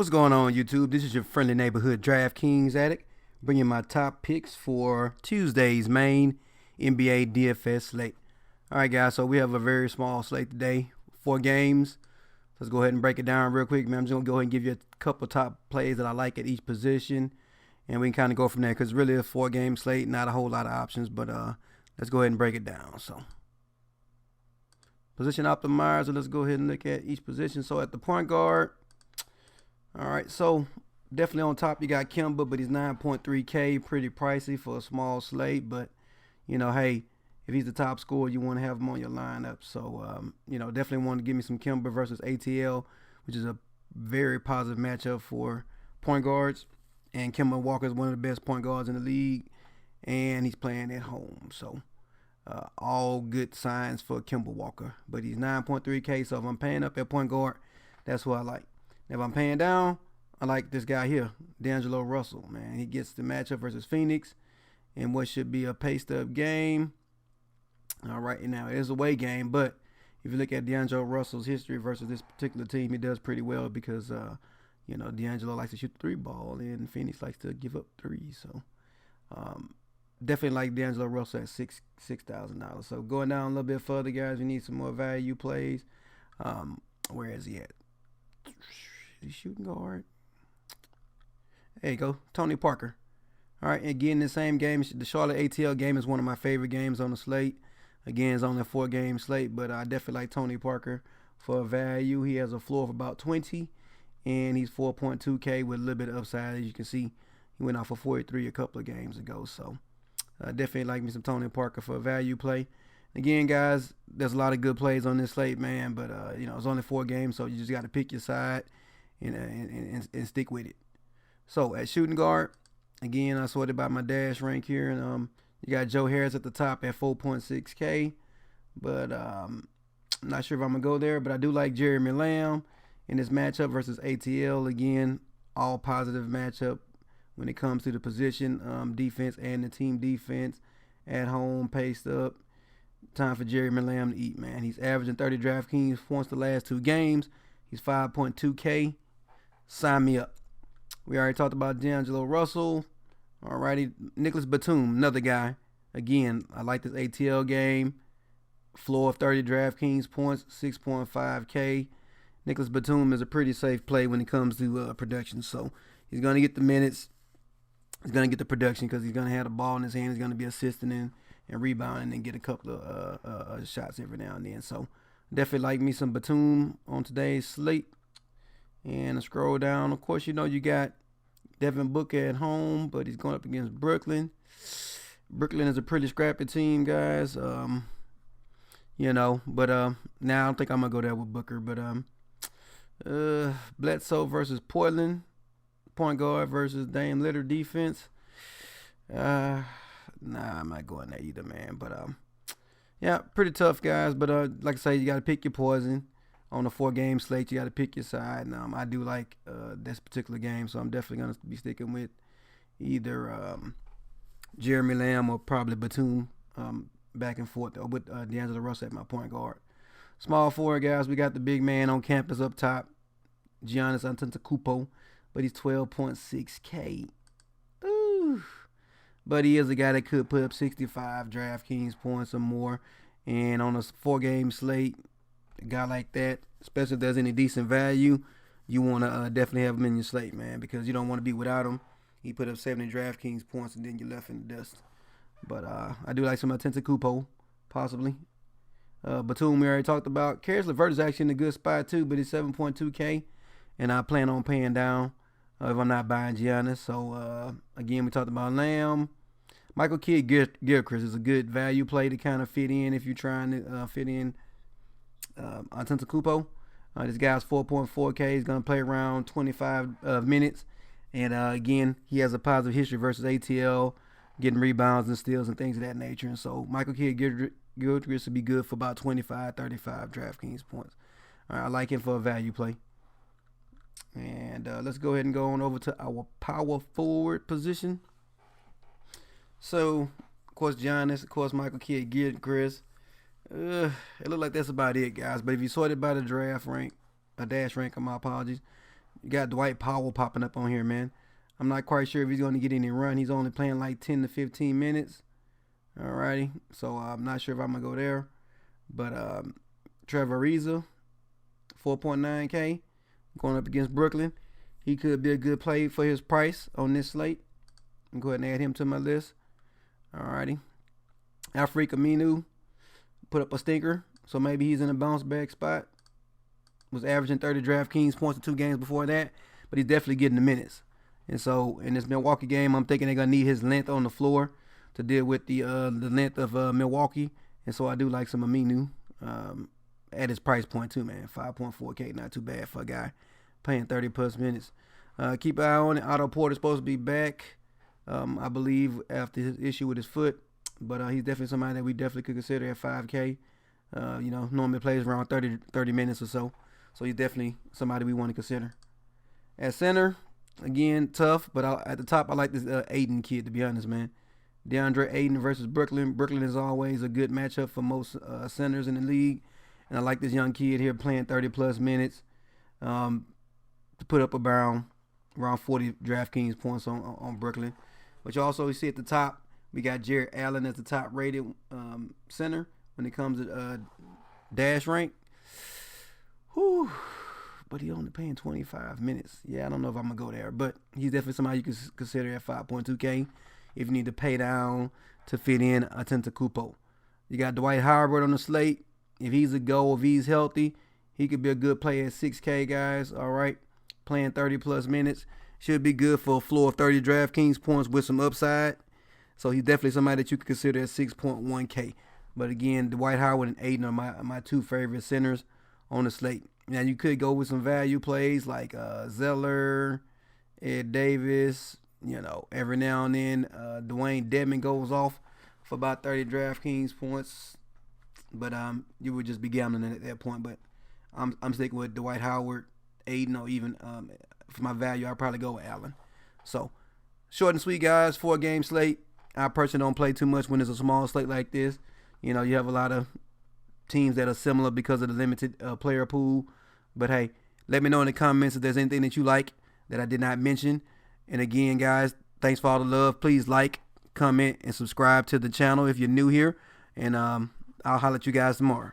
What's going on, YouTube? This is your friendly neighborhood DraftKings addict, bringing my top picks for Tuesday's main NBA DFS slate. All right, guys, so we have a very small slate today, 4 games. Let's go ahead and break it down real quick, man. I'm just going to go ahead and give you a couple top plays that I like at each position, and we can kind of go from there because really a 4-game slate, not a whole lot of options, but let's go ahead and break it down. So, position optimizer, let's go ahead and look at each position. So, at the point guard, all right, so definitely on top you got Kemba, but he's 9.3K, pretty pricey for a small slate. But you know, hey, if he's the top scorer, you want to have him on your lineup. So you know, definitely want to give me some Kemba versus ATL, which is a very positive matchup for point guards. And Kemba Walker is one of the best point guards in the league, and he's playing at home. So all good signs for Kemba Walker. But he's 9.3K, so if I'm paying up at point guard, that's what I like. If I'm paying down, I like this guy here, D'Angelo Russell, man. He gets the matchup versus Phoenix in what should be a paced-up game. All right, now it is a away game, but if you look at D'Angelo Russell's history versus this particular team, he does pretty well because, you know, D'Angelo likes to shoot the 3-ball, and Phoenix likes to give up 3. So definitely like D'Angelo Russell at $6,000. So going down a little bit further, guys, we need some more value plays. Where is he at? He's shooting guard. There you go, Tony Parker. All right, again, the same game. The Charlotte ATL game is one of my favorite games on the slate. Again, it's only a 4-game slate, but I definitely like Tony Parker for value. He has a floor of about 20, and he's 4.2K with a little bit of upside. As you can see, he went off for 43 a couple of games ago. So definitely like me some Tony Parker for a value play. Again, guys, there's a lot of good plays on this slate, man, but you know, it's only 4 games, so you just got to pick your side and stick with it. So at shooting guard, again, I sorted by my dash rank here, and you got Joe Harris at the top at 4.6K, but I'm not sure if I'm gonna go there, but I do like Jeremy Lamb in this matchup versus ATL. Again, all positive matchup when it comes to the position, defense and the team defense at home, paced up. Time for Jeremy Lamb to eat, man. He's averaging 30 DraftKings points the last 2 games. He's 5.2K. Sign me up. We already talked about D'Angelo Russell. Alrighty, Nicholas Batum, another guy. Again, I like this ATL game. Floor of 30 DraftKings points, 6.5K. Nicholas Batum is a pretty safe play when it comes to production. So he's going to get the minutes. He's going to get the production because he's going to have the ball in his hand. He's going to be assisting and rebounding and get a couple of shots every now and then. So definitely like me some Batum on today's slate. And I scroll down. Of course, you know you got Devin Booker at home, but he's going up against Brooklyn. Brooklyn is a pretty scrappy team, guys. You know, but now I don't think I'm gonna go there with Booker. But Bledsoe versus Portland, point guard versus Dame Lillard defense. Nah, I'm not going there either, man. But yeah, pretty tough, guys. But like I say, you got to pick your poison. On a 4-game slate, you got to pick your side. And I do like this particular game, so I'm definitely going to be sticking with either Jeremy Lamb or probably Batum back and forth with D'Angelo Russell at my point guard. Small forward, guys, we got the big man on campus up top, Giannis Antetokounmpo, but he's 12.6K. Ooh. But he is a guy that could put up 65 DraftKings points or more. And on a 4-game slate, a guy like that, especially if there's any decent value, you want to definitely have him in your slate, man, because you don't want to be without him. He put up 70 DraftKings points, and then you're left in the dust. But I do like some Antetokounmpo, possibly. Batum, we already talked about. Caris LeVert is actually in a good spot, too, but he's 7.2K, and I plan on paying down if I'm not buying Giannis. So, again, we talked about Lamb. Michael Kidd-Gilchrist is a good value play to kind of fit in if you're trying to fit in Antetokounmpo. This guy's 4.4K. He's going to play around 25 minutes. And again, he has a positive history versus ATL, getting rebounds and steals and things of that nature. And so Michael Kidd-Gilchrist would be good for about 25, 35 DraftKings points. All right, I like him for a value play. And let's go ahead and go on over to our power forward position. So, of course, Giannis, of course, Michael Kidd-Gilchrist. It looked like that's about it, guys. But if you sort it by the dash rank, my apologies. You got Dwight Powell popping up on here, man. I'm not quite sure if he's going to get any run. He's only playing like 10 to 15 minutes. Alrighty. So I'm not sure if I'm going to go there. But Trevor Ariza, 4.9K, going up against Brooklyn. He could be a good play for his price on this slate. I'm going to go ahead and add him to my list. Alrighty. Alfred Aminu put up a stinker. So maybe he's in a bounce back spot. Was averaging 30 DraftKings points in 2 games before that. But he's definitely getting the minutes. And so in this Milwaukee game, I'm thinking they're going to need his length on the floor to deal with the length of Milwaukee. And so I do like some Aminu at his price point too, man. 5.4K, not too bad for a guy playing 30-plus minutes. Keep an eye on it. Otto Porter's supposed to be back, I believe, after his issue with his foot. But he's definitely somebody that we definitely could consider at 5K. Normally plays around 30 minutes or so. So he's definitely somebody we want to consider. At center, again, tough. But at the top, I like this Aiden kid, to be honest, man. DeAndre Aiden versus Brooklyn. Brooklyn is always a good matchup for most centers in the league. And I like this young kid here playing 30-plus minutes to put up around 40 DraftKings points on Brooklyn. But you also see at the top, we got Jared Allen as the top-rated center when it comes to dash rank. Whew. But he only paying 25 minutes. Yeah, I don't know if I'm going to go there. But he's definitely somebody you can consider at 5.2K if you need to pay down to fit in a Antetokounmpo. You got Dwight Howard on the slate. If he's a go, if he's healthy, he could be a good player at 6K, guys. All right. Playing 30-plus minutes. Should be good for a floor of 30 DraftKings points with some upside. So he's definitely somebody that you could consider at 6.1K. But again, Dwight Howard and Aiden are my 2 favorite centers on the slate. Now, you could go with some value plays like Zeller, Ed Davis. Every now and then Dwayne Dedmon goes off for about 30 DraftKings points. But you would just be gambling at that point. But I'm sticking with Dwight Howard, Aiden, or even for my value, I'll probably go with Allen. So, short and sweet, guys. 4-game slate. I personally don't play too much when it's a small slate like this. You have a lot of teams that are similar because of the limited player pool. But hey, let me know in the comments if there's anything that you like that I did not mention. And again, guys, thanks for all the love. Please like, comment, and subscribe to the channel if you're new here. And I'll holler at you guys tomorrow.